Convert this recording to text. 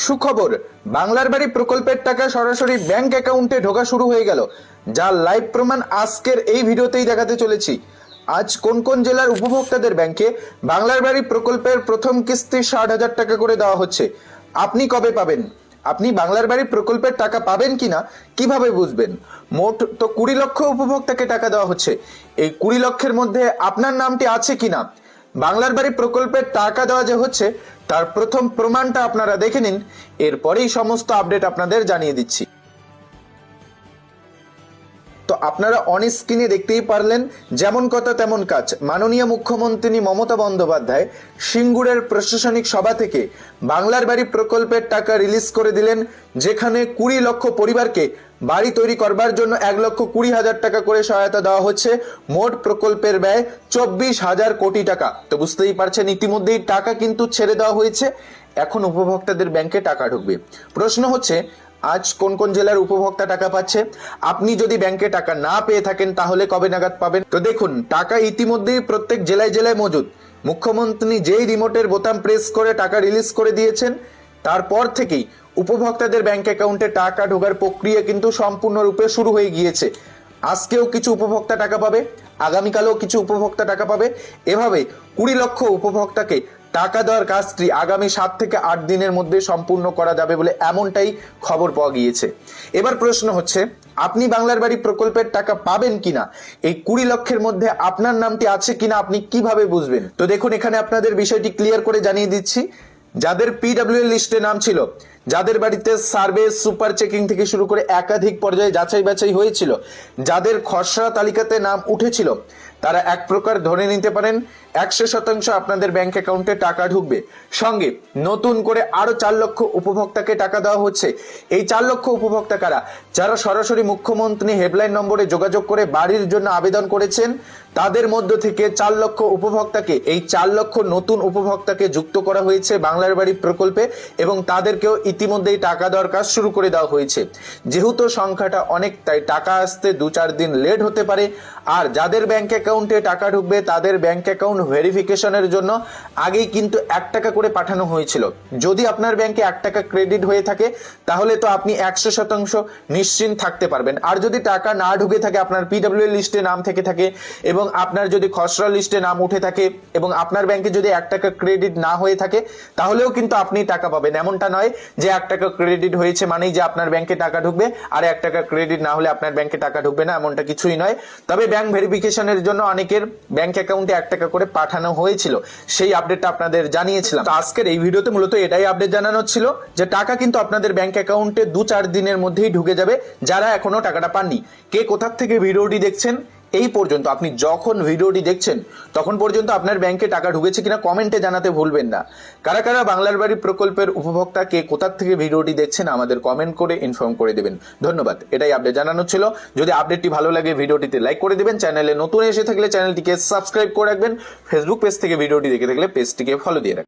সুখবর, বাংলার বাড়ি প্রকল্পের টাকা সরাসরি ব্যাংক অ্যাকাউন্টে ঢোকা শুরু হয়ে গেল, যার লাইভ প্রমাণ আজকের এই ভিডিওতেই দেখাতে চলেছি। আজ কোন কোন জেলার উপভোক্তাদের ব্যাংকে বাংলার বাড়ি প্রকল্পের প্রথম কিস্তি 60,000 টাকা করে দেওয়া হচ্ছে, আপনি কবে পাবেন, আপনি বাংলার বাড়ি প্রকল্পের টাকা পাবেন কিনা কিভাবে বুঝবেন। মোট তো 20 লক্ষ উপভোক্তাকে টাকা দেওয়া হচ্ছে। এই 20 লক্ষের মধ্যে আপনার নামটি আছে কিনা, বাংলার বাড়ি প্রকল্পের টাকা দেওয়া যে হচ্ছে তার প্রথম প্রমাণটা আপনারা দেখে নিন, এরপরেই সমস্ত আপডেট আপনাদের জানিয়ে দিচ্ছি। তো আপনারা অন স্ক্রিনে দেখতেই পারলেন, যেমন কথা তেমন কাজ। মাননীয় মুখ্যমন্ত্রী মমতা বন্দ্যোপাধ্যায় সিঙ্গুরের প্রশাসনিক সভা থেকে বাংলার বাড়ি প্রকল্পের টাকা রিলিজ করে দিলেন, যেখানে 20 লক্ষ পরিবারকে বাড়ি তৈরি করবার জন্য 1,20,000 টাকা করে সহায়তা দেওয়া হচ্ছে। মোট প্রকল্পের ব্যয় 24,000 কোটি টাকা। তো বুঝতেই পারছেন, ইতিমধ্যেই টাকা কিন্তু ছেড়ে দেওয়া হয়েছে, এখন উপভোক্তাদের ব্যাংকে টাকা ঢুকবে। প্রশ্ন হচ্ছে, আজ কোন কোন জেলার উপভোক্তা টাকা পাচ্ছে? আপনি যদি ব্যাংকে টাকা না পেয়ে থাকেন তাহলে কবে নাগাদ পাবেন? তো দেখুন, টাকা ইতিমধ্যেই প্রত্যেক জেলায় জেলায় মজুদ। মুখ্যমন্ত্রী যেই রিমোটের বোতাম প্রেস করে টাকা রিলিজ করে দিয়েছেন, তারপর থেকেই উপভোক্তাদের ব্যাংক অ্যাকাউন্টে টাকা ঢোকার প্রক্রিয়া কিন্তু সম্পূর্ণরূপে শুরু হয়ে গিয়েছে। আজকেও কিছু উপভোক্তা টাকা পাবে, আগামীকালও কিছু উপভোক্তা টাকা পাবে। এভাবে 20 লক্ষ উপভোক্তাকে টাকা দেওয়ার কাজটি আগামী 7 থেকে 8 দিনের মধ্যে সম্পূর্ণ করা যাবে বলে এমনটাই খবর পাওয়া গিয়েছে। এবার প্রশ্ন হচ্ছে, আপনি বাংলার বাড়ি প্রকল্পের টাকা পাবেন কিনা, এই 20 লক্ষের মধ্যে আপনার নামটি আছে কিনা আপনি কিভাবে বুঝবেন? তো দেখুন, এখানে আপনাদের বিষয়টি ক্লিয়ার করে জানিয়ে দিচ্ছি। যাদের পিডব্লিউ লিস্টে নাম ছিল, যাদের বাড়িতে সার্ভে সুপার চেকিং থেকে শুরু করে একাধিক পর্যায়ে যাচাই বাছাই হয়েছিল, যাদের খসড়া তালিকাতে নাম উঠেছিল, তারা এক প্রকার ধরে নিতে পারেন 100% আপনাদের ব্যাংক অ্যাকাউন্টে টাকা ঢুকবে। সঙ্গে নতুন করে আরো 4 লক্ষ উপভোক্তাকে টাকা দেওয়া হচ্ছে। এই 4 লক্ষ উপভোক্তা কারা? যারা সরাসরি মুখ্যমন্ত্রী হেল্পলাইন নম্বরে যোগাযোগ করে বাড়ির জন্য আবেদন করেছেন, তাদের মধ্য থেকে 4 লক্ষ উপভোক্তাকে, এই 4 লক্ষ নতুন উপভোক্তাকে যুক্ত করা হয়েছে বাংলার বাড়ি প্রকল্পে, এবং তাদেরকেও ইতিমধ্যেই টাকা দেওয়ার কাজ শুরু করে দেওয়া হয়েছে। যেহেতু সংখ্যাটা অনেক, তাই টাকা আসতে 2-4 দিন লেট হতে পারে। আর যাদের ব্যাংক অ্যাকাউন্টে টাকা ঢুকবে, তাদের ব্যাংক অ্যাকাউন্ট ভেরিফিকেশনের জন্য আগেই কিন্তু 1 টাকা করে পাঠানো হয়েছিল। যদি আপনার ব্যাংকে 1 টাকা ক্রেডিট হয়ে থাকে, তাহলে তো আপনি 100% নিশ্চিন্ত থাকতে পারবেন। আর যদি টাকা না ঢুকে থাকে, আপনার পিডব্লিউ লিস্টে নাম থেকে থাকে এবং আপনার যদি খসড়া লিস্টে নাম উঠে থাকে এবং আপনার ব্যাংকে যদি 1 টাকা ক্রেডিট না হয়ে থাকে, তাহলেও কিন্তু আপনি টাকা পাবেন। এমনটা নয় যে 1 টাকা ক্রেডিট হয়েছে মানেই যে আপনার ব্যাংকে টাকা ঢুকবে, আর 1 টাকা ক্রেডিট না হলে আপনার ব্যাংকে টাকা ঢুকবে না, এমনটা কিছুই নয়। তবে ব্যাংক ভেরিফিকেশনের জন্য অনেকের ব্যাংক অ্যাকাউন্টে 1 টাকা করে পাঠানো হয়েছিল, সেই আপডেটটা আপনাদের জানিয়েছিলাম। আজকের এই ভিডিওতে মূলত এটাই আপডেট জানানো ছিল যে টাকা কিন্তু আপনাদের ব্যাংক অ্যাকাউন্টে 2-4 দিনের মধ্যেই ঢুকে যাবে, যারা এখনো টাকাটা পাননি। কে কোথা থেকে ভিডিওটি দেখছেন, এই পর্যন্ত আপনি যখন ভিডিওটি দেখছেন তখন পর্যন্ত আপনার ব্যাংকে টাকা ঢুকেছে কিনা কমেন্টে জানাতে ভুলবেন না। কারা কারা বাংলার বাড়ি প্রকল্পের উপভোক্তা, কে কোথা থেকে ভিডিওটি দেখছেন আমাদের কমেন্ট করে ইনফর্ম করে দেবেন। ধন্যবাদ। এটাই আপডেট জানানো ছিল। যদি আপডেটটি ভালো লাগে ভিডিওটিতে লাইক করে দিবেন, চ্যানেলে নতুন এসে থাকলে চ্যানেলটিকে সাবস্ক্রাইব করে রাখবেন, ফেসবুক পেজ থেকে ভিডিওটি দেখে থাকলে পেজটিকে ফলো দিয়ে রাখবেন।